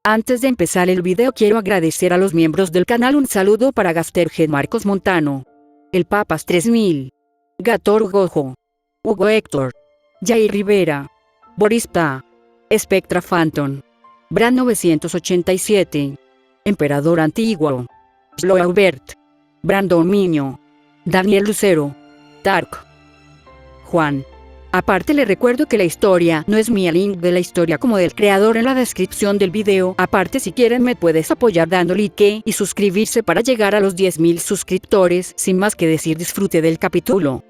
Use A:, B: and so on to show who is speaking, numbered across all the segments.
A: Antes de empezar el video quiero agradecer a los miembros del canal. Un saludo para Gastergen Marcos Montano, El Papas 3000, Gator Gojo, Hugo Héctor, Jair Rivera, Boris Pa, Spectra Phantom, Bran 987, Emperador Antiguo, Slow Albert, Brandon Miño, Daniel Lucero, Tark, Juan. Aparte le recuerdo que la historia no es mía, link de la historia como del creador en la descripción del video. Aparte si quieren me puedes apoyar dando like y suscribirse para llegar a los 10.000 suscriptores. Sin más que decir, disfrute del capítulo.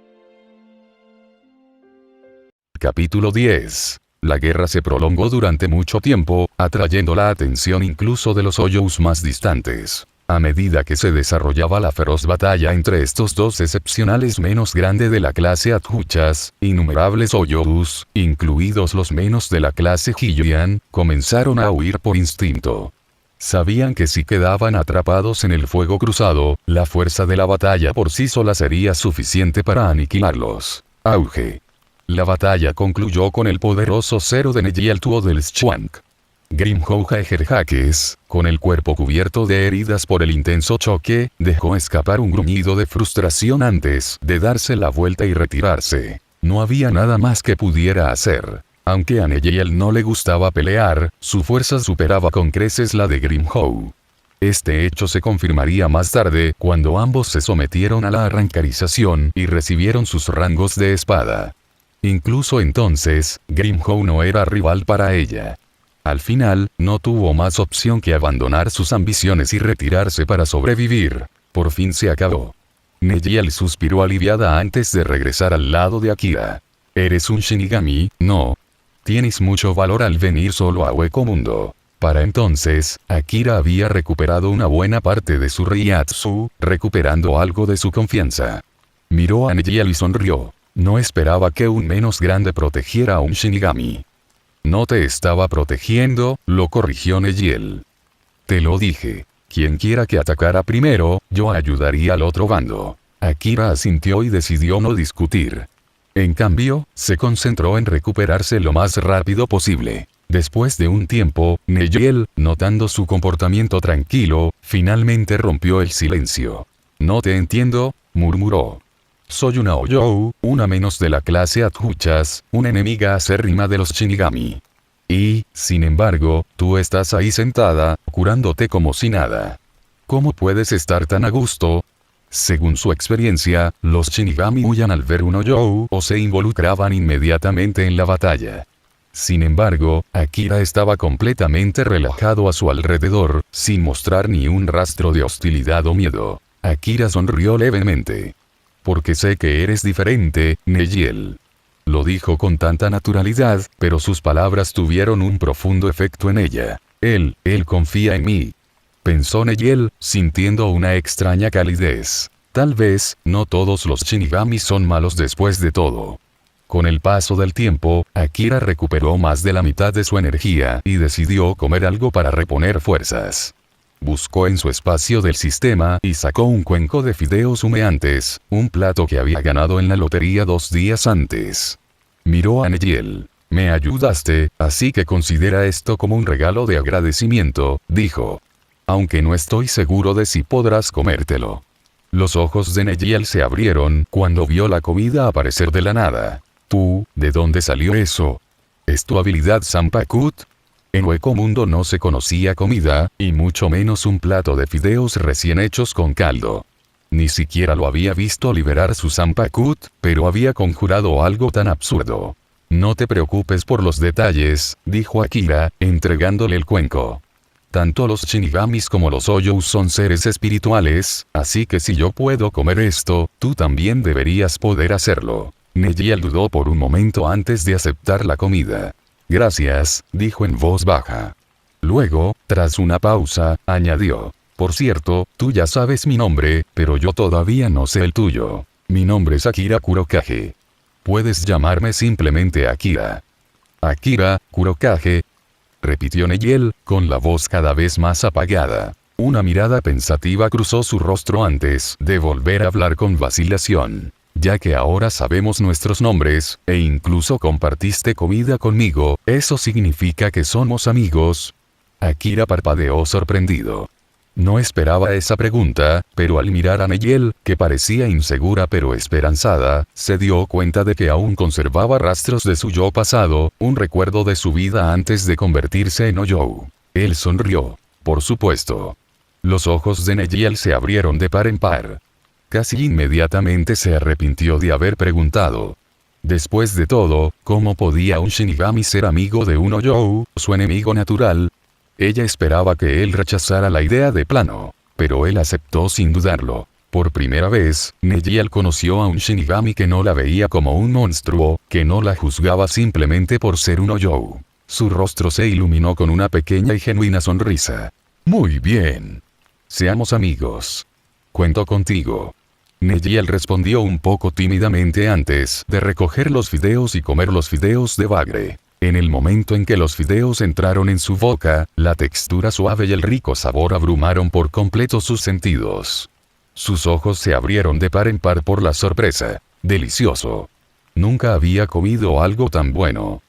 B: Capítulo 10. La guerra se prolongó durante mucho tiempo, atrayendo la atención incluso de los Hoyous más distantes. A medida que se desarrollaba la feroz batalla entre estos dos excepcionales menos grande de la clase Atjuchas, innumerables Hoyous, incluidos los menos de la clase Hiyuan, comenzaron a huir por instinto. Sabían que si quedaban atrapados en el fuego cruzado, la fuerza de la batalla por sí sola sería suficiente para aniquilarlos. Auge. La batalla concluyó con el poderoso cero de Nejiel Tuo del Schwank. Grimhouja Ejerjaques, con el cuerpo cubierto de heridas por el intenso choque, dejó escapar un gruñido de frustración antes de darse la vuelta y retirarse. No había nada más que pudiera hacer. Aunque a Nejiel no le gustaba pelear, su fuerza superaba con creces la de Grimhou. Este hecho se confirmaría más tarde, cuando ambos se sometieron a la arrancarización y recibieron sus rangos de espada. Incluso entonces, Grimhou no era rival para ella. Al final, no tuvo más opción que abandonar sus ambiciones y retirarse para sobrevivir. Por fin se acabó. Nejiel suspiró aliviada antes de regresar al lado de Akira. ¿Eres un Shinigami? No. Tienes mucho valor al venir solo a Hueco Mundo. Para entonces, Akira había recuperado una buena parte de su Reiatsu, recuperando algo de su confianza. Miró a Nejiel y sonrió. No esperaba que un menos grande protegiera a un Shinigami. No te estaba protegiendo, lo corrigió Nejiel. Te lo dije. Quien quiera que atacara primero, yo ayudaría al otro bando. Akira asintió y decidió no discutir. En cambio, se concentró en recuperarse lo más rápido posible. Después de un tiempo, Nejiel, notando su comportamiento tranquilo, finalmente rompió el silencio. No te entiendo, murmuró. Soy una Hoyou, una menos de la clase Atjuchas, una enemiga acérrima de los Shinigami. Y, sin embargo, tú estás ahí sentada, curándote como si nada. ¿Cómo puedes estar tan a gusto? Según su experiencia, los Shinigami huían al ver un Hoyou o se involucraban inmediatamente en la batalla. Sin embargo, Akira estaba completamente relajado a su alrededor, sin mostrar ni un rastro de hostilidad o miedo. Akira sonrió levemente. Porque sé que eres diferente, Nejiel. Lo dijo con tanta naturalidad, pero sus palabras tuvieron un profundo efecto en ella. Él confía en mí. Pensó Nejiel, sintiendo una extraña calidez. Tal vez, no todos los Shinigami son malos después de todo. Con el paso del tiempo, Akira recuperó más de la mitad de su energía y decidió comer algo para reponer fuerzas. Buscó en su espacio del sistema y sacó un cuenco de fideos humeantes, un plato que había ganado en la lotería 2 días antes. Miró a Nejiel. Me ayudaste, así que considera esto como un regalo de agradecimiento, dijo. Aunque no estoy seguro de si podrás comértelo. Los ojos de Nejiel se abrieron cuando vio la comida aparecer de la nada. ¿Tú, de dónde salió eso? ¿Es tu habilidad Zanpakuto? En Hueco Mundo no se conocía comida, y mucho menos un plato de fideos recién hechos con caldo. Ni siquiera lo había visto liberar su Zanpakuto, pero había conjurado algo tan absurdo. No te preocupes por los detalles, dijo Akira, entregándole el cuenco. Tanto los Shinigamis como los Hoyous son seres espirituales, así que si yo puedo comer esto, tú también deberías poder hacerlo. Nejiel dudó por un momento antes de aceptar la comida. Gracias, dijo en voz baja. Luego, tras una pausa, añadió. Por cierto, tú ya sabes mi nombre, pero yo todavía no sé el tuyo. Mi nombre es Akira Kurokage. Puedes llamarme simplemente Akira. Akira Kurokage, repitió Nejiel, con la voz cada vez más apagada. Una mirada pensativa cruzó su rostro antes de volver a hablar con vacilación. Ya que ahora sabemos nuestros nombres, e incluso compartiste comida conmigo, ¿eso significa que somos amigos? Akira parpadeó sorprendido. No esperaba esa pregunta, pero al mirar a Neyel, que parecía insegura pero esperanzada, se dio cuenta de que aún conservaba rastros de su yo pasado, un recuerdo de su vida antes de convertirse en Oyou. Él sonrió. Por supuesto. Los ojos de Neyel se abrieron de par en par. Casi inmediatamente se arrepintió de haber preguntado. Después de todo, ¿cómo podía un Shinigami ser amigo de un Oyou, su enemigo natural? Ella esperaba que él rechazara la idea de plano, pero él aceptó sin dudarlo. Por primera vez, Neyel conoció a un Shinigami que no la veía como un monstruo, que no la juzgaba simplemente por ser un Oyou. Su rostro se iluminó con una pequeña y genuina sonrisa. Muy bien. Seamos amigos. Cuento contigo. Neyel respondió un poco tímidamente antes de recoger los fideos y comer los fideos de bagre. En el momento en que los fideos entraron en su boca, la textura suave y el rico sabor abrumaron por completo sus sentidos. Sus ojos se abrieron de par en par por la sorpresa. Delicioso. Nunca había comido algo tan bueno.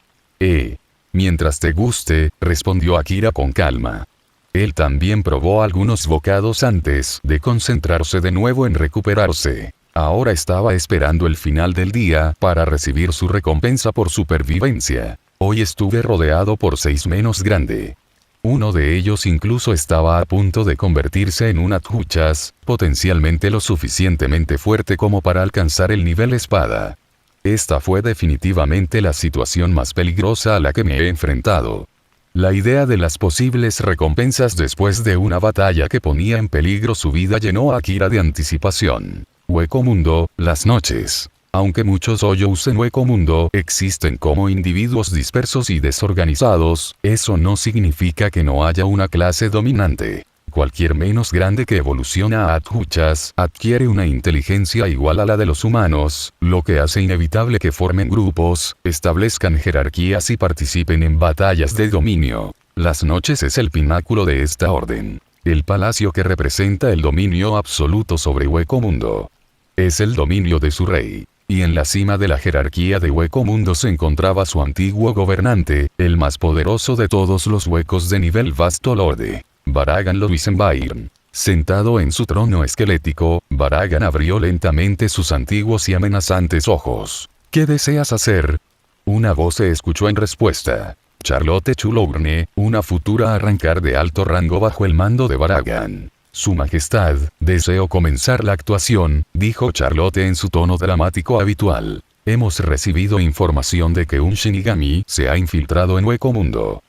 B: Mientras te guste, respondió Akira con calma. Él también probó algunos bocados antes de concentrarse de nuevo en recuperarse. Ahora estaba esperando el final del día para recibir su recompensa por supervivencia. Hoy estuve rodeado por 6 menos grande. Uno de ellos incluso estaba a punto de convertirse en un Atjuchas, potencialmente lo suficientemente fuerte como para alcanzar el nivel espada. Esta fue definitivamente la situación más peligrosa a la que me he enfrentado. La idea de las posibles recompensas después de una batalla que ponía en peligro su vida llenó a Akira de anticipación. Hueco Mundo, las noches. Aunque muchos Oyous en Hueco Mundo existen como individuos dispersos y desorganizados, eso no significa que no haya una clase dominante. Cualquier menos grande que evoluciona a Atjuchas adquiere una inteligencia igual a la de los humanos, lo que hace inevitable que formen grupos, establezcan jerarquías y participen en batallas de dominio. Las noches es el pináculo de esta orden. El palacio que representa el dominio absoluto sobre Hueco Mundo. Es el dominio de su rey. Y en la cima de la jerarquía de Hueco Mundo se encontraba su antiguo gobernante, el más poderoso de todos los huecos de nivel Vasto Lorde. Baragan Loisenbairn. Sentado en su trono esquelético, Baragan abrió lentamente sus antiguos y amenazantes ojos. ¿Qué deseas hacer? Una voz se escuchó en respuesta. Charlotte Chulourne, una futura arrancar de alto rango bajo el mando de Baragan. Su Majestad, deseo comenzar la actuación, dijo Charlotte en su tono dramático habitual. Hemos recibido información de que un Shinigami se ha infiltrado en Hueco Mundo.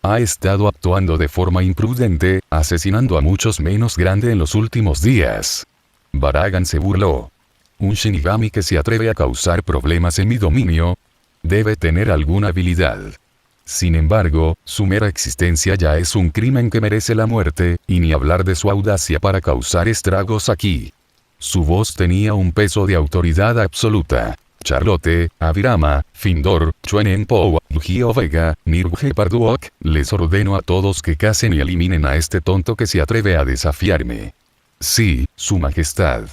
B: Ha estado actuando de forma imprudente, asesinando a muchos menos grande en los últimos días. Baragan se burló. Un Shinigami que se atreve a causar problemas en mi dominio, debe tener alguna habilidad. Sin embargo, su mera existencia ya es un crimen que merece la muerte, y ni hablar de su audacia para causar estragos aquí. Su voz tenía un peso de autoridad absoluta. Charlotte, Abirama, Findor, Chuenenpo, Gio Vega, Nirge Parduok, les ordeno a todos que casen y eliminen a este tonto que se atreve a desafiarme. Sí, Su Majestad.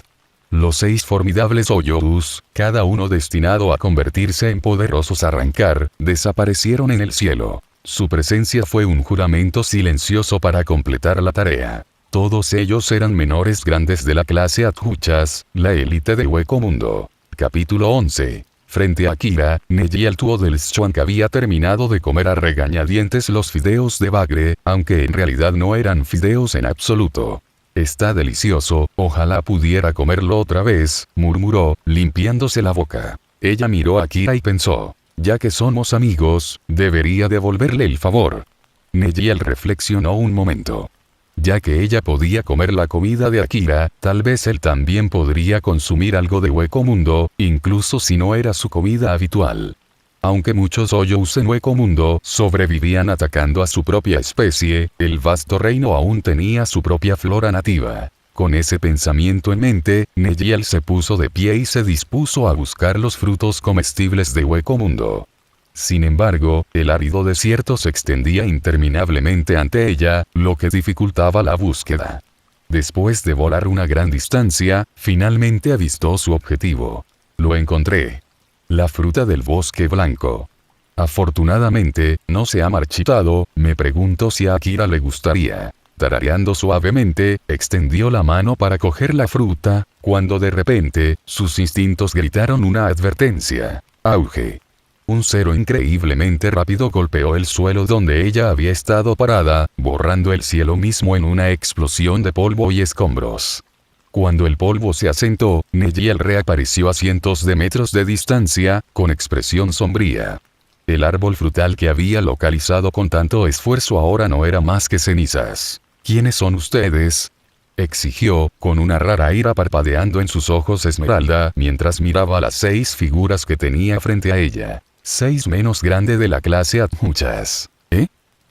B: Los 6 formidables Oyous, cada uno destinado a convertirse en poderosos arrancar, desaparecieron en el cielo. Su presencia fue un juramento silencioso para completar la tarea. Todos ellos eran menores grandes de la clase Atjuchas, la élite de Hueco Mundo. Capítulo 11. Frente a Akira, Neyel Tuodelschwank había terminado de comer a regañadientes los fideos de bagre, aunque en realidad no eran fideos en absoluto. Está delicioso, ojalá pudiera comerlo otra vez, murmuró, limpiándose la boca. Ella miró a Akira y pensó, ya que somos amigos, debería devolverle el favor. Neyel reflexionó un momento. Ya que ella podía comer la comida de Akira, tal vez él también podría consumir algo de Hueco Mundo, incluso si no era su comida habitual. Aunque muchos Oyous en Hueco Mundo sobrevivían atacando a su propia especie, el vasto reino aún tenía su propia flora nativa. Con ese pensamiento en mente, Neyel se puso de pie y se dispuso a buscar los frutos comestibles de Hueco Mundo. Sin embargo, el árido desierto se extendía interminablemente ante ella, lo que dificultaba la búsqueda. Después de volar una gran distancia, finalmente avistó su objetivo. Lo encontré. La fruta del bosque blanco. Afortunadamente, no se ha marchitado. Me pregunto si a Akira le gustaría. Tarareando suavemente, extendió la mano para coger la fruta, cuando de repente, sus instintos gritaron una advertencia. ¡Auge! Un cero increíblemente rápido golpeó el suelo donde ella había estado parada, borrando el cielo mismo en una explosión de polvo y escombros. Cuando el polvo se asentó, Nejiel reapareció a cientos de metros de distancia, con expresión sombría. El árbol frutal que había localizado con tanto esfuerzo ahora no era más que cenizas. ¿Quiénes son ustedes?, exigió, con una rara ira parpadeando en sus ojos esmeralda, mientras miraba las 6 figuras que tenía frente a ella. 6 menos grande de la clase Adjuchas. ¿Eh?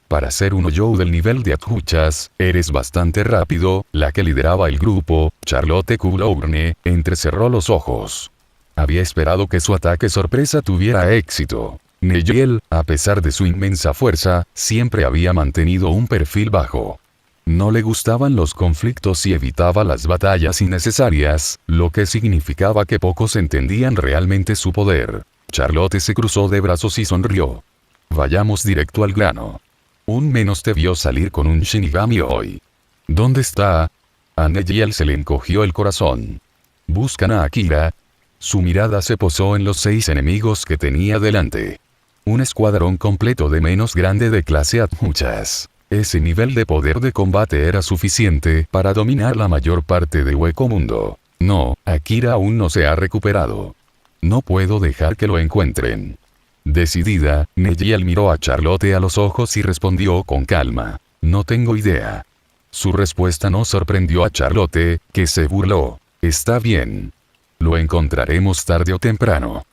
B: Para ser un Oyou del nivel de Adjuchas, eres bastante rápido. La que lideraba el grupo, Charlotte Coulourne, entrecerró los ojos. Había esperado que su ataque sorpresa tuviera éxito. Nejiel, a pesar de su inmensa fuerza, siempre había mantenido un perfil bajo. No le gustaban los conflictos y evitaba las batallas innecesarias, lo que significaba que pocos entendían realmente su poder. Charlotte se cruzó de brazos y sonrió. Vayamos directo al grano. Un menos te vio salir con un Shinigami hoy. ¿Dónde está? A Nejiel se le encogió el corazón. ¿Buscan a Akira? Su mirada se posó en los 6 enemigos que tenía delante. Un escuadrón completo de menos grande de clase Adjuchas. Ese nivel de poder de combate era suficiente para dominar la mayor parte de Hueco Mundo. No, Akira aún no se ha recuperado. No puedo dejar que lo encuentren. Decidida, Nejiel miró a Charlotte a los ojos y respondió con calma. No tengo idea. Su respuesta no sorprendió a Charlotte, que se burló. Está bien. Lo encontraremos tarde o temprano.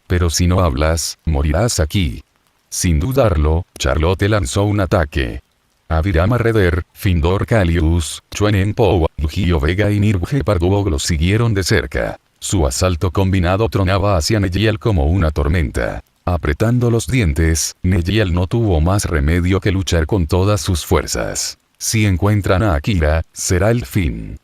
B: Pero si no hablas, morirás aquí. Sin dudarlo, Charlotte lanzó un ataque. Avirama Reder, Findor Calius, Chuenen Pou, Gio Vega y Nirvje Parduog lo siguieron de cerca. Su asalto combinado tronaba hacia Nejiel como una tormenta. Apretando los dientes, Nejiel no tuvo más remedio que luchar con todas sus fuerzas. Si encuentran a Akira, será el fin.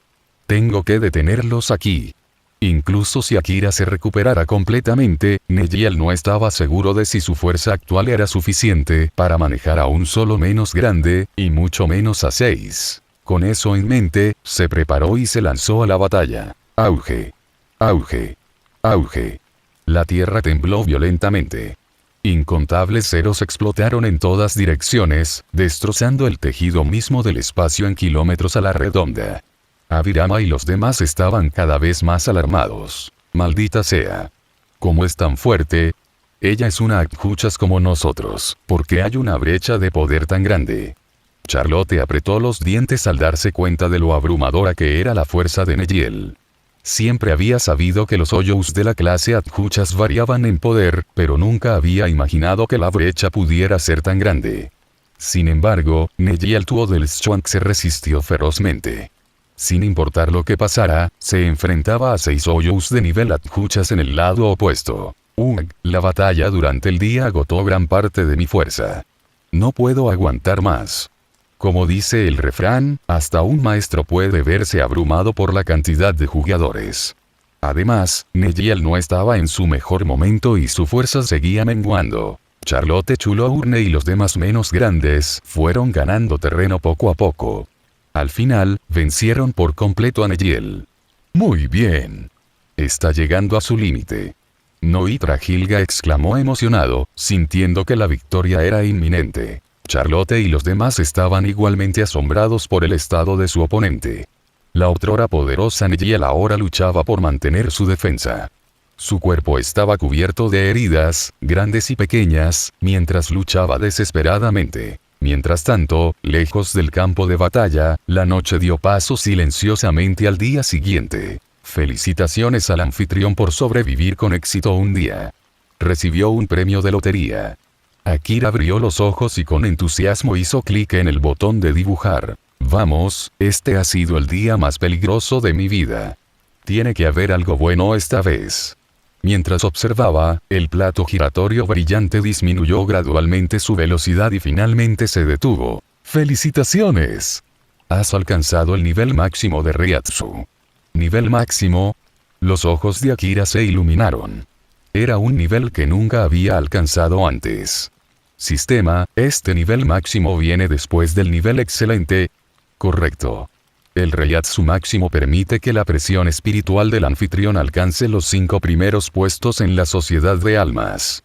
B: Tengo que detenerlos aquí. Incluso si Akira se recuperara completamente, Nejiel no estaba seguro de si su fuerza actual era suficiente para manejar a un solo menos grande, y mucho menos a 6. Con eso en mente, se preparó y se lanzó a la batalla. Auge. Auge. Auge. La tierra tembló violentamente. Incontables ceros explotaron en todas direcciones, destrozando el tejido mismo del espacio en kilómetros a la redonda. Avirama y los demás estaban cada vez más alarmados. Maldita sea. ¿Cómo es tan fuerte? Ella es una Adjuchas como nosotros. ¿Por qué hay una brecha de poder tan grande? Charlotte apretó los dientes al darse cuenta de lo abrumadora que era la fuerza de Nejiel. Siempre había sabido que los Oyous de la clase Adjuchas variaban en poder, pero nunca había imaginado que la brecha pudiera ser tan grande. Sin embargo, Nejiel Tuo del Schwank se resistió ferozmente. Sin importar lo que pasara, se enfrentaba a 6 Oyous de nivel Adjuchas en el lado opuesto. La batalla durante el día agotó gran parte de mi fuerza. No puedo aguantar más. Como dice el refrán, hasta un maestro puede verse abrumado por la cantidad de jugadores. Además, Nejiel no estaba en su mejor momento y su fuerza seguía menguando. Charlotte Coulourne y los demás menos grandes fueron ganando terreno poco a poco. Al final, vencieron por completo a Nejiel. Muy bien. Está llegando a su límite. Noitra Gilga exclamó emocionado, sintiendo que la victoria era inminente. Charlotte y los demás estaban igualmente asombrados por el estado de su oponente. La otrora poderosa Nejiel ahora luchaba por mantener su defensa. Su cuerpo estaba cubierto de heridas, grandes y pequeñas, mientras luchaba desesperadamente. Mientras tanto, lejos del campo de batalla, la noche dio paso silenciosamente al día siguiente. Felicitaciones al anfitrión por sobrevivir con éxito un día. Recibió un premio de lotería. Akira abrió los ojos y con entusiasmo hizo clic en el botón de dibujar. Vamos, este ha sido el día más peligroso de mi vida. Tiene que haber algo bueno esta vez. Mientras observaba, el plato giratorio brillante disminuyó gradualmente su velocidad y finalmente se detuvo. ¡Felicitaciones! Has alcanzado el nivel máximo de Reiatsu. ¿Nivel máximo? Los ojos de Akira se iluminaron. Era un nivel que nunca había alcanzado antes. Sistema, este nivel máximo viene después del nivel excelente. Correcto. El Reiatsu máximo permite que la presión espiritual del anfitrión alcance los 5 primeros puestos en la sociedad de almas.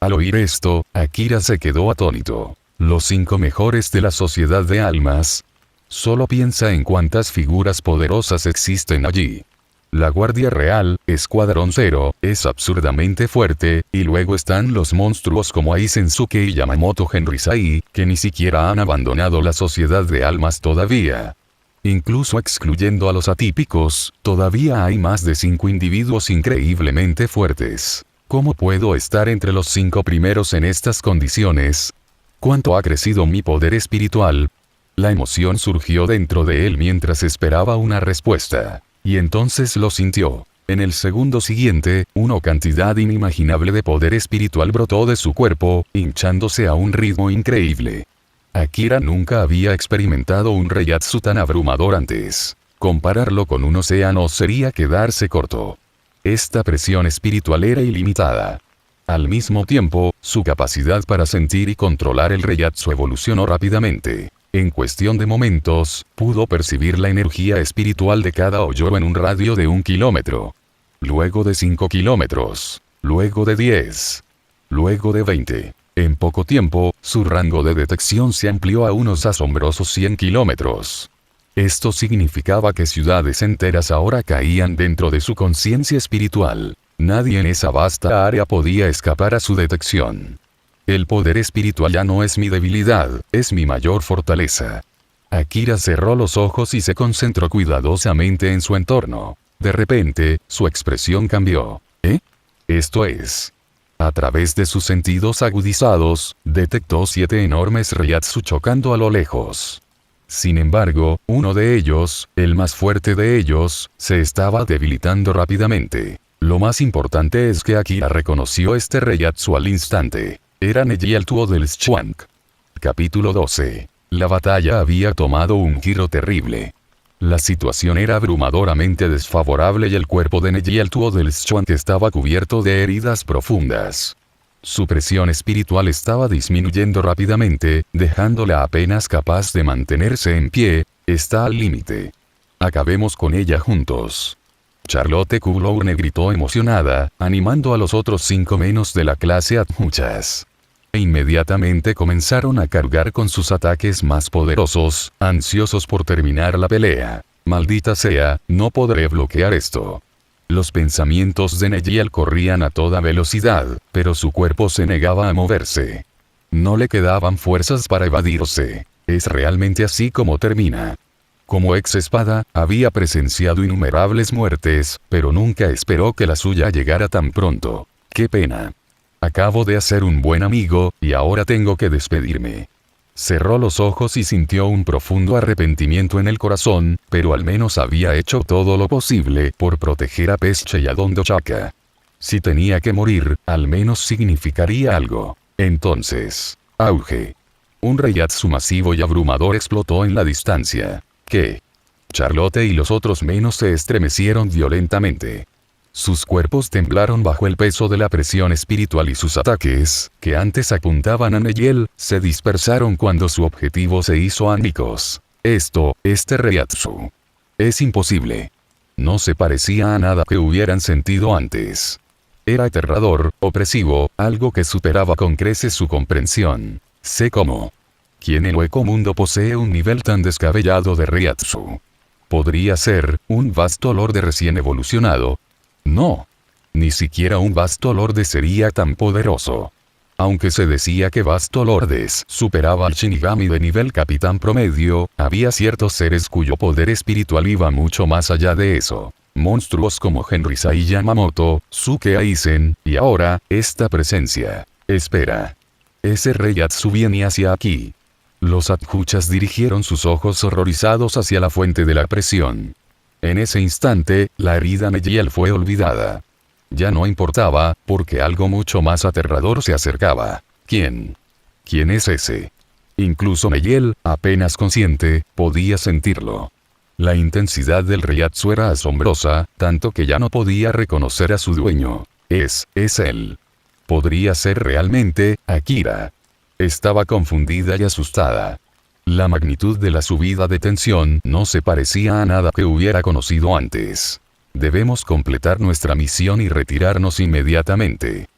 B: Al oír esto, Akira se quedó atónito. Los 5 mejores de la sociedad de almas. Solo piensa en cuántas figuras poderosas existen allí. La Guardia Real, Escuadrón Cero, es absurdamente fuerte, y luego están los monstruos como Aizensuke y Yamamoto Henrisai, que ni siquiera han abandonado la sociedad de almas todavía. Incluso excluyendo a los atípicos, todavía hay más de 5 individuos increíblemente fuertes. ¿Cómo puedo estar entre los 5 primeros en estas condiciones? ¿Cuánto ha crecido mi poder espiritual? La emoción surgió dentro de él mientras esperaba una respuesta. Y entonces lo sintió. En el segundo siguiente, una cantidad inimaginable de poder espiritual brotó de su cuerpo, hinchándose a un ritmo increíble. Akira nunca había experimentado un Reiatsu tan abrumador antes. Compararlo con un océano sería quedarse corto. Esta presión espiritual era ilimitada. Al mismo tiempo, su capacidad para sentir y controlar el Reiatsu evolucionó rápidamente. En cuestión de momentos, pudo percibir la energía espiritual de cada hoyo en un radio de 1 kilómetro. Luego de 5 kilómetros. Luego de 10. Luego de 20. En poco tiempo, su rango de detección se amplió a unos asombrosos 100 kilómetros. Esto significaba que ciudades enteras ahora caían dentro de su conciencia espiritual. Nadie en esa vasta área podía escapar a su detección. El poder espiritual ya no es mi debilidad, es mi mayor fortaleza. Akira cerró los ojos y se concentró cuidadosamente en su entorno. De repente, su expresión cambió. Esto es. A través de sus sentidos agudizados, detectó 7 enormes Reiatsu chocando a lo lejos. Sin embargo, uno de ellos, el más fuerte de ellos, se estaba debilitando rápidamente. Lo más importante es que Akira reconoció este Reiatsu al instante. Era Neji el Tuo del Shuang. Capítulo 12. La batalla había tomado un giro terrible. La situación era abrumadoramente desfavorable y el cuerpo de Neji el Tuo del Shuang estaba cubierto de heridas profundas. Su presión espiritual estaba disminuyendo rápidamente, dejándola apenas capaz de mantenerse en pie. Está al límite. Acabemos con ella juntos. Charlotte Kugloune gritó emocionada, animando a los otros 5 menos de la clase adjuchas. E inmediatamente comenzaron a cargar con sus ataques más poderosos, ansiosos por terminar la pelea. Maldita sea, no podré bloquear esto. Los pensamientos de Nejiel corrían a toda velocidad, pero su cuerpo se negaba a moverse. No le quedaban fuerzas para evadirse. Es realmente así como termina. Como ex espada, había presenciado innumerables muertes, pero nunca esperó que la suya llegara tan pronto. ¡Qué pena! Acabo de hacer un buen amigo, y ahora tengo que despedirme. Cerró los ojos y sintió un profundo arrepentimiento en el corazón, pero al menos había hecho todo lo posible por proteger a Pesche y a Don Dochaka. Si tenía que morir, al menos significaría algo. Entonces, auge. Un Reiatsu masivo y abrumador explotó en la distancia. ¿Qué? Charlotte y los otros menos se estremecieron violentamente. Sus cuerpos temblaron bajo el peso de la presión espiritual y sus ataques, que antes apuntaban a Nejiel, se dispersaron cuando su objetivo se hizo añicos. Este Reiatsu. Es imposible. No se parecía a nada que hubieran sentido antes. Era aterrador, opresivo, algo que superaba con creces su comprensión. Sé cómo. ¿Quién en el hueco mundo posee un nivel tan descabellado de Reiatsu? ¿Podría ser un vasto lorde recién evolucionado? No. Ni siquiera un vasto lorde sería tan poderoso. Aunque se decía que vasto lordes superaba al Shinigami de nivel capitán promedio, había ciertos seres cuyo poder espiritual iba mucho más allá de eso. Monstruos como Henrisai Yamamoto, Suke Aizen, y ahora, esta presencia. Espera. Ese Reiatsu viene hacia aquí. Los adjuchas dirigieron sus ojos horrorizados hacia la fuente de la presión. En ese instante, la herida Nejiel fue olvidada. Ya no importaba, porque algo mucho más aterrador se acercaba. ¿Quién? ¿Quién es ese? Incluso Nejiel, apenas consciente, podía sentirlo. La intensidad del Reiatsu era asombrosa, tanto que ya no podía reconocer a su dueño. Es él. Podría ser realmente Akira. Estaba confundida y asustada. La magnitud de la subida de tensión no se parecía a nada que hubiera conocido antes. Debemos completar nuestra misión y retirarnos inmediatamente,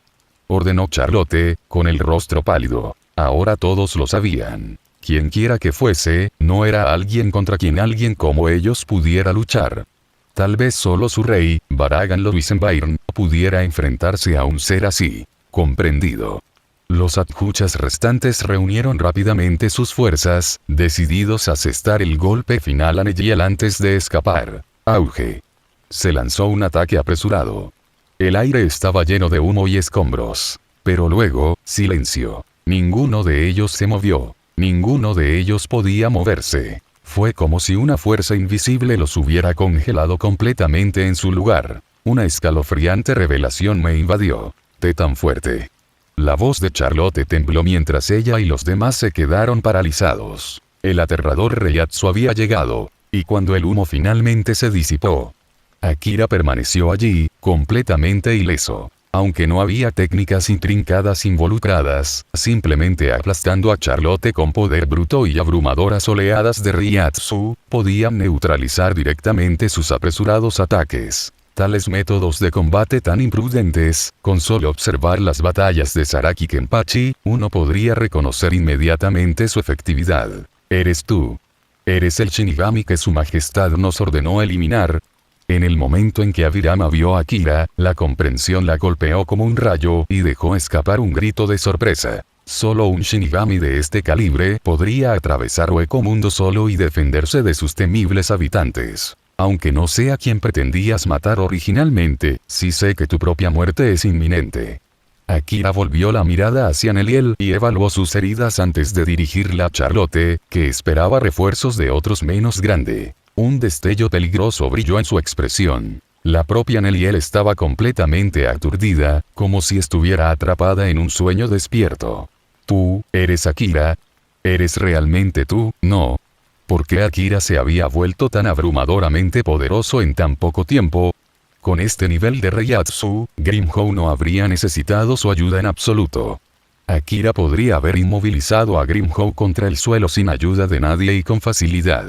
B: ordenó Charlotte, con el rostro pálido. Ahora todos lo sabían. Quienquiera que fuese, no era alguien contra quien alguien como ellos pudiera luchar. Tal vez solo su rey, Baragan Loisenbairn, pudiera enfrentarse a un ser así. Comprendido. Los adjuchas restantes reunieron rápidamente sus fuerzas, decididos a asestar el golpe final a Nejiel antes de escapar. Auge. Se lanzó un ataque apresurado. El aire estaba lleno de humo y escombros. Pero luego, silencio. Ninguno de ellos se movió. Ninguno de ellos podía moverse. Fue como si una fuerza invisible los hubiera congelado completamente en su lugar. Una escalofriante revelación me invadió. Tan fuerte. La voz de Charlotte tembló mientras ella y los demás se quedaron paralizados. El aterrador Reiatsu había llegado, y cuando el humo finalmente se disipó, Akira permaneció allí, completamente ileso. Aunque no había técnicas intrincadas involucradas, simplemente aplastando a Charlotte con poder bruto y abrumadoras oleadas de Reiatsu, podían neutralizar directamente sus apresurados ataques. Tales métodos de combate tan imprudentes, con solo observar las batallas de Saraki Kenpachi, uno podría reconocer inmediatamente su efectividad. Eres tú. Eres el Shinigami que su majestad nos ordenó eliminar. En el momento en que Avirama vio a Akira, la comprensión la golpeó como un rayo y dejó escapar un grito de sorpresa. Solo un Shinigami de este calibre podría atravesar Hueco Mundo solo y defenderse de sus temibles habitantes. Aunque no sé a quién pretendías matar originalmente, sí sé que tu propia muerte es inminente. Akira volvió la mirada hacia Neliel y evaluó sus heridas antes de dirigirla a Charlotte, que esperaba refuerzos de otros menos grande. Un destello peligroso brilló en su expresión. La propia Neliel estaba completamente aturdida, como si estuviera atrapada en un sueño despierto. ¿Tú, eres Akira? ¿Eres realmente tú? No. ¿Por qué Akira se había vuelto tan abrumadoramente poderoso en tan poco tiempo? Con este nivel de Reiatsu, Grimhow no habría necesitado su ayuda en absoluto. Akira podría haber inmovilizado a Grimhow contra el suelo sin ayuda de nadie y con facilidad.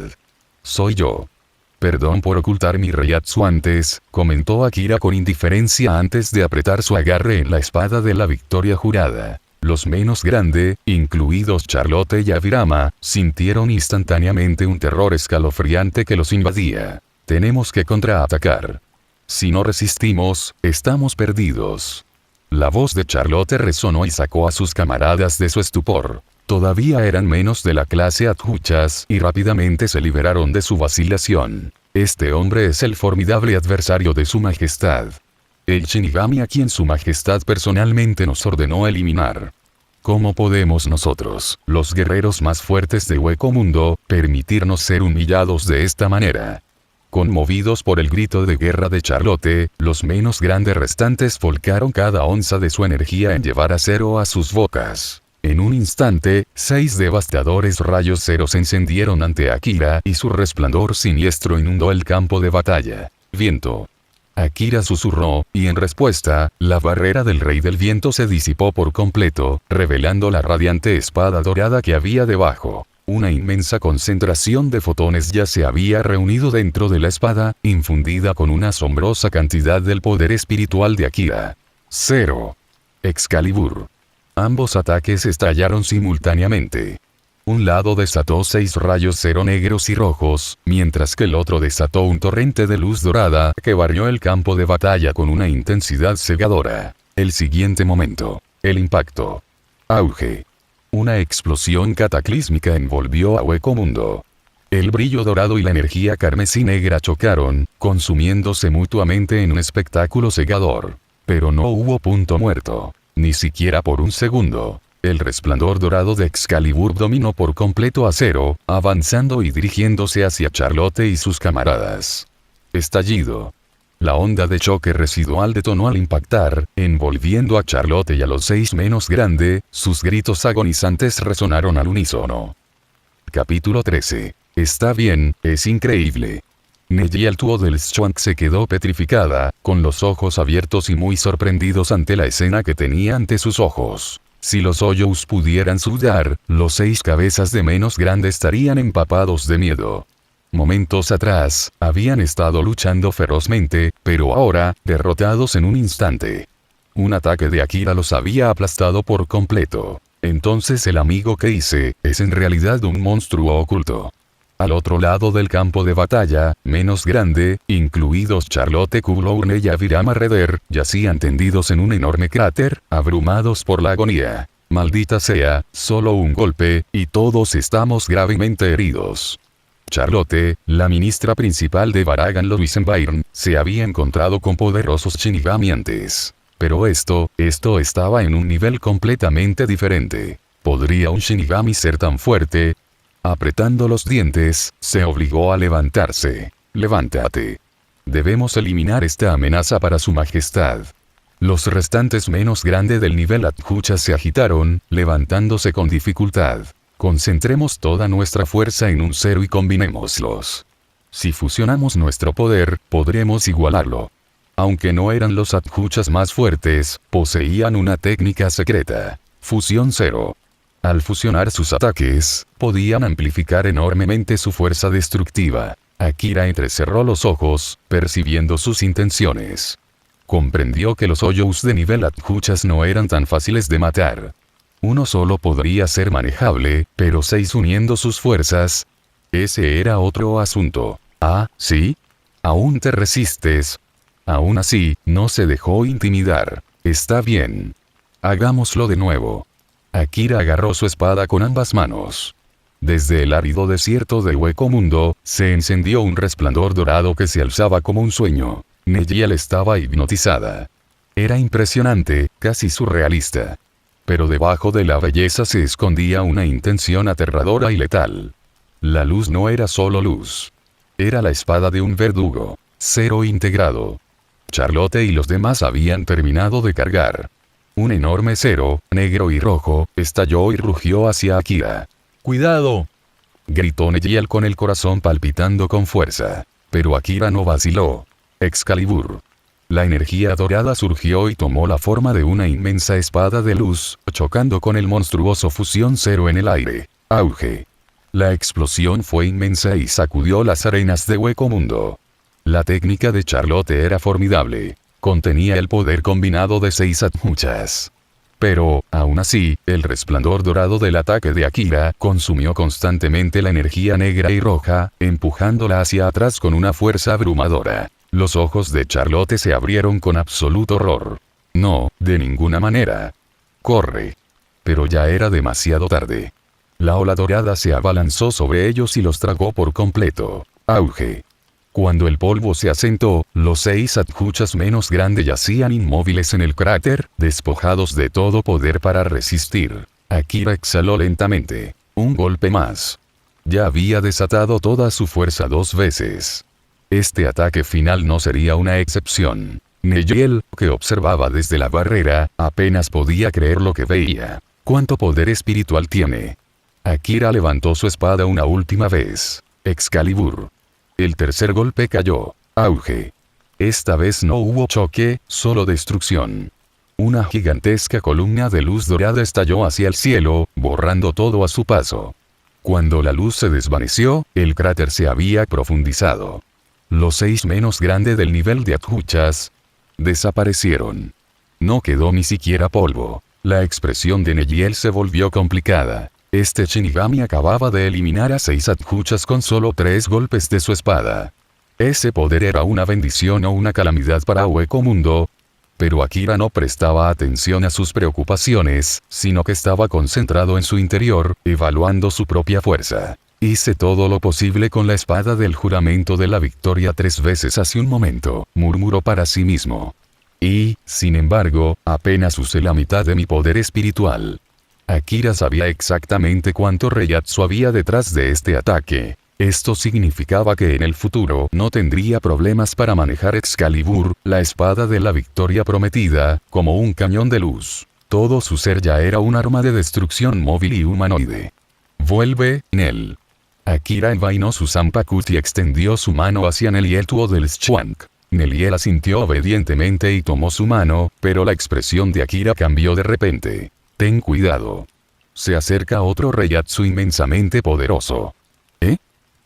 B: Soy yo. Perdón por ocultar mi Reiatsu antes, comentó Akira con indiferencia antes de apretar su agarre en la espada de la victoria jurada. Los menos grande, incluidos Charlotte y Avirama, sintieron instantáneamente un terror escalofriante que los invadía. Tenemos que contraatacar. Si no resistimos, estamos perdidos. La voz de Charlotte resonó y sacó a sus camaradas de su estupor. Todavía eran menos de la clase adjuchas y rápidamente se liberaron de su vacilación. Este hombre es el formidable adversario de su majestad. El Shinigami a quien su majestad personalmente nos ordenó eliminar. ¿Cómo podemos nosotros, los guerreros más fuertes de Hueco Mundo, permitirnos ser humillados de esta manera? Conmovidos por el grito de guerra de Charlotte, los menos grandes restantes volcaron cada onza de su energía en llevar acero a sus bocas. En un instante, 6 devastadores rayos cero se encendieron ante Akira y su resplandor siniestro inundó el campo de batalla. Viento. Akira susurró, y en respuesta, la barrera del Rey del Viento se disipó por completo, revelando la radiante espada dorada que había debajo. Una inmensa concentración de fotones ya se había reunido dentro de la espada, infundida con una asombrosa cantidad del poder espiritual de Akira. 0. Excalibur. Ambos ataques estallaron simultáneamente. Un lado desató 6 rayos cero negros y rojos, mientras que el otro desató un torrente de luz dorada que barrió el campo de batalla con una intensidad cegadora. El siguiente momento. El impacto. Auge. Una explosión cataclísmica envolvió a Hueco Mundo. El brillo dorado y la energía carmesí negra chocaron, consumiéndose mutuamente en un espectáculo cegador. Pero no hubo punto muerto. Ni siquiera por un segundo. El resplandor dorado de Excalibur dominó por completo a Zero, avanzando y dirigiéndose hacia Charlotte y sus camaradas. Estallido. La onda de choque residual detonó al impactar, envolviendo a Charlotte y a los 6 menos grande, sus gritos agonizantes resonaron al unísono. Capítulo 13. Está bien, es increíble. Nejiel Tuo del Schwank se quedó petrificada, con los ojos abiertos y muy sorprendidos ante la escena que tenía ante sus ojos. Si los Hoyos pudieran sudar, los 6 cabezas de menos grande estarían empapados de miedo. Momentos atrás, habían estado luchando ferozmente, pero ahora, derrotados en un instante. Un ataque de Akira los había aplastado por completo. Entonces el amigo que hice, es en realidad un monstruo oculto. Al otro lado del campo de batalla, menos grande, incluidos Charlotte Kulourne y Avirama Reder, yacían tendidos en un enorme cráter, abrumados por la agonía. Maldita sea, solo un golpe, y todos estamos gravemente heridos. Charlotte, la ministra principal de Baragan Lovisenbairn, se había encontrado con poderosos Shinigami antes. Pero esto estaba en un nivel completamente diferente. ¿Podría un Shinigami ser tan fuerte? Apretando los dientes, se obligó a levantarse. Levántate. Debemos eliminar esta amenaza para su majestad. Los restantes menos grande del nivel Adhucha se agitaron, levantándose con dificultad. Concentremos toda nuestra fuerza en un cero y combinémoslos. Si fusionamos nuestro poder, podremos igualarlo. Aunque no eran los Adhuchas más fuertes, poseían una técnica secreta. Fusión cero. Al fusionar sus ataques, podían amplificar enormemente su fuerza destructiva. Akira entrecerró los ojos, percibiendo sus intenciones. Comprendió que los Hoyos de nivel Adhuchas no eran tan fáciles de matar. Uno solo podría ser manejable, pero 6 uniendo sus fuerzas. Ese era otro asunto. Ah, ¿sí? ¿Aún te resistes? Aún así, no se dejó intimidar. Está bien. Hagámoslo de nuevo. Akira agarró su espada con ambas manos. Desde el árido desierto de Hueco Mundo, se encendió un resplandor dorado que se alzaba como un sueño. Nejiel estaba hipnotizada. Era impresionante, casi surrealista. Pero debajo de la belleza se escondía una intención aterradora y letal. La luz no era solo luz. Era la espada de un verdugo. Cero integrado. Charlotte y los demás habían terminado de cargar. Un enorme cero, negro y rojo, estalló y rugió hacia Akira. ¡Cuidado!, gritó Nejiel con el corazón palpitando con fuerza. Pero Akira no vaciló. Excalibur. La energía dorada surgió y tomó la forma de una inmensa espada de luz, chocando con el monstruoso fusión cero en el aire. Auge. La explosión fue inmensa y sacudió las arenas de Hueco Mundo. La técnica de Charlotte era formidable. Contenía el poder combinado de 6 Adhuchas. Pero, aún así, el resplandor dorado del ataque de Akira consumió constantemente la energía negra y roja, empujándola hacia atrás con una fuerza abrumadora. Los ojos de Charlotte se abrieron con absoluto horror. No, de ninguna manera. ¡Corre! Pero ya era demasiado tarde. La ola dorada se abalanzó sobre ellos y los tragó por completo. Auge. Cuando el polvo se asentó, los 6 Adhuchas menos grande yacían inmóviles en el cráter, despojados de todo poder para resistir. Akira exhaló lentamente. Un golpe más. Ya había desatado toda su fuerza 2 veces. Este ataque final no sería una excepción. Nejiel, que observaba desde la barrera, apenas podía creer lo que veía. ¿Cuánto poder espiritual tiene? Akira levantó su espada una última vez. Excalibur. El tercer golpe cayó. Auge. Esta vez no hubo choque, solo destrucción. Una gigantesca columna de luz dorada estalló hacia el cielo, borrando todo a su paso. Cuando la luz se desvaneció, el cráter se había profundizado. Los 6 menos grande del nivel de Adhuchas desaparecieron. No quedó ni siquiera polvo. La expresión de Nejiel se volvió complicada. Este Shinigami acababa de eliminar a 6 Adhuchas con solo 3 golpes de su espada. Ese poder era una bendición o una calamidad para Hueco Mundo. Pero Akira no prestaba atención a sus preocupaciones, sino que estaba concentrado en su interior, evaluando su propia fuerza. Hice todo lo posible con la espada del juramento de la victoria 3 veces hace un momento, murmuró para sí mismo. Y, sin embargo, apenas usé la mitad de mi poder espiritual. Akira sabía exactamente cuánto Reiatsu había detrás de este ataque. Esto significaba que en el futuro no tendría problemas para manejar Excalibur, la espada de la victoria prometida, como un cañón de luz. Todo su ser ya era un arma de destrucción móvil y humanoide. Vuelve, Nel. Akira envainó su Zanpakuti y extendió su mano hacia Neliel Tuo del Schwank. Neliel asintió obedientemente y tomó su mano, pero la expresión de Akira cambió de repente. Ten cuidado. Se acerca otro Reiatsu inmensamente poderoso. ¿Eh?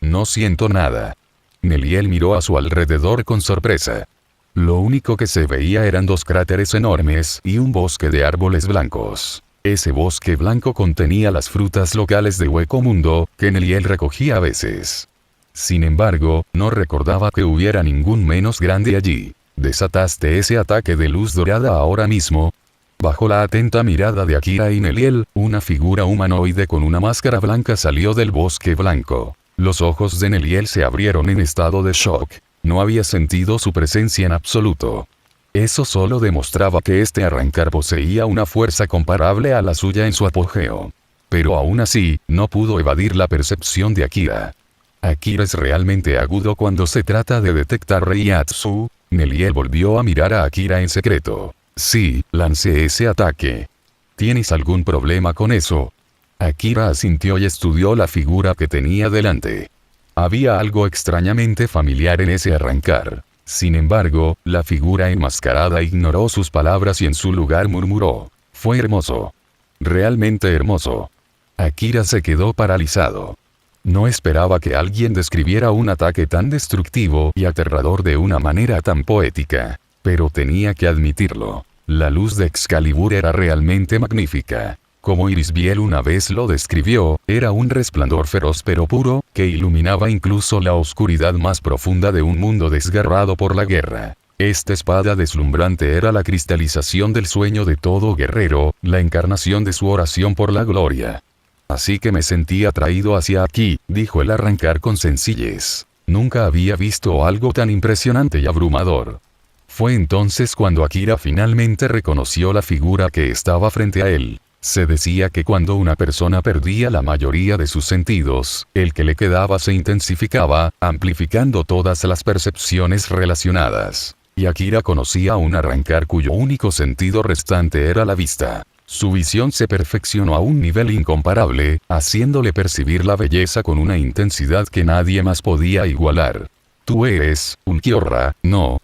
B: No siento nada. Neliel miró a su alrededor con sorpresa. Lo único que se veía eran 2 cráteres enormes y un bosque de árboles blancos. Ese bosque blanco contenía las frutas locales de Hueco Mundo, que Neliel recogía a veces. Sin embargo, no recordaba que hubiera ningún menos grande allí. ¿Desataste ese ataque de luz dorada ahora mismo? Bajo la atenta mirada de Akira y Neliel, una figura humanoide con una máscara blanca salió del bosque blanco. Los ojos de Neliel se abrieron en estado de shock. No había sentido su presencia en absoluto. Eso solo demostraba que este arrancar poseía una fuerza comparable a la suya en su apogeo. Pero aún así, no pudo evadir la percepción de Akira. Akira es realmente agudo cuando se trata de detectar Reiatsu. Neliel volvió a mirar a Akira en secreto. Sí, lancé ese ataque. ¿Tienes algún problema con eso? Akira asintió y estudió la figura que tenía delante. Había algo extrañamente familiar en ese arrancar. Sin embargo, la figura enmascarada ignoró sus palabras y en su lugar murmuró. Fue hermoso. Realmente hermoso. Akira se quedó paralizado. No esperaba que alguien describiera un ataque tan destructivo y aterrador de una manera tan poética. Pero tenía que admitirlo. La luz de Excalibur era realmente magnífica. Como Irisbiel una vez lo describió, era un resplandor feroz pero puro, que iluminaba incluso la oscuridad más profunda de un mundo desgarrado por la guerra. Esta espada deslumbrante era la cristalización del sueño de todo guerrero, la encarnación de su oración por la gloria. Así que me sentí atraído hacia aquí, dijo el arrancar con sencillez. Nunca había visto algo tan impresionante y abrumador. Fue entonces cuando Akira finalmente reconoció la figura que estaba frente a él. Se decía que cuando una persona perdía la mayoría de sus sentidos, el que le quedaba se intensificaba, amplificando todas las percepciones relacionadas. Y Akira conocía a un arrancar cuyo único sentido restante era la vista. Su visión se perfeccionó a un nivel incomparable, haciéndole percibir la belleza con una intensidad que nadie más podía igualar. Tú eres, Ulquiorra, ¿no?